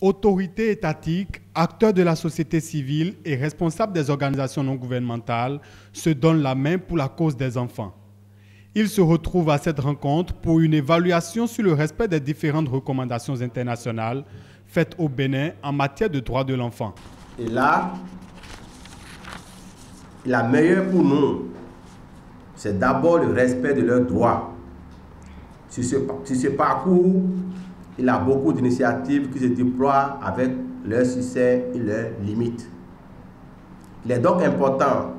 Autorités étatiques, acteurs de la société civile et responsables des organisations non gouvernementales se donnent la main pour la cause des enfants. Ils se retrouvent à cette rencontre pour une évaluation sur le respect des différentes recommandations internationales faites au Bénin en matière de droits de l'enfant. Et là, la meilleure pour nous, c'est d'abord le respect de leurs droits. Sur ce parcours, il y a beaucoup d'initiatives qui se déploient avec leurs succès et leurs limites. Il est donc important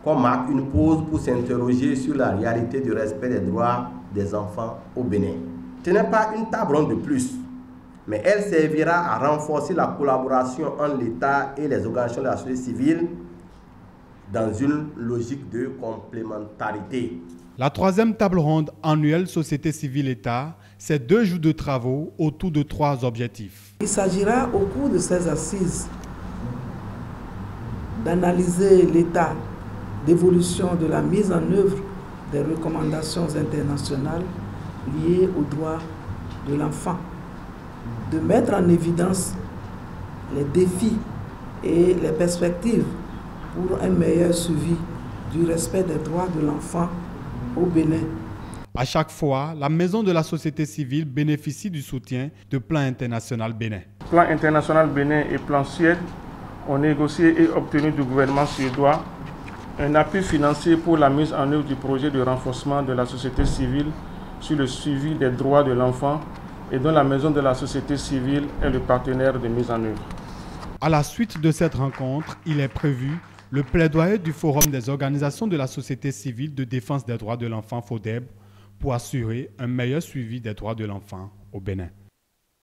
qu'on marque une pause pour s'interroger sur la réalité du respect des droits des enfants au Bénin. Ce n'est pas une table ronde de plus, mais elle servira à renforcer la collaboration entre l'État et les organisations de la société civile dans une logique de complémentarité. La troisième table ronde annuelle Société civile-État, c'est 2 jours de travaux autour de 3 objectifs. Il s'agira au cours de ces assises d'analyser l'état d'évolution de la mise en œuvre des recommandations internationales liées aux droits de l'enfant, de mettre en évidence les défis et les perspectives pour un meilleur suivi du respect des droits de l'enfant au Bénin. À chaque fois, la Maison de la société civile bénéficie du soutien de Plan International Bénin. Plan International Bénin et Plan Suède ont négocié et obtenu du gouvernement suédois un appui financier pour la mise en œuvre du projet de renforcement de la société civile sur le suivi des droits de l'enfant et dont la Maison de la société civile est le partenaire de mise en œuvre. À la suite de cette rencontre, il est prévu le plaidoyer du Forum des organisations de la société civile de défense des droits de l'enfant FODEB pour assurer un meilleur suivi des droits de l'enfant au Bénin.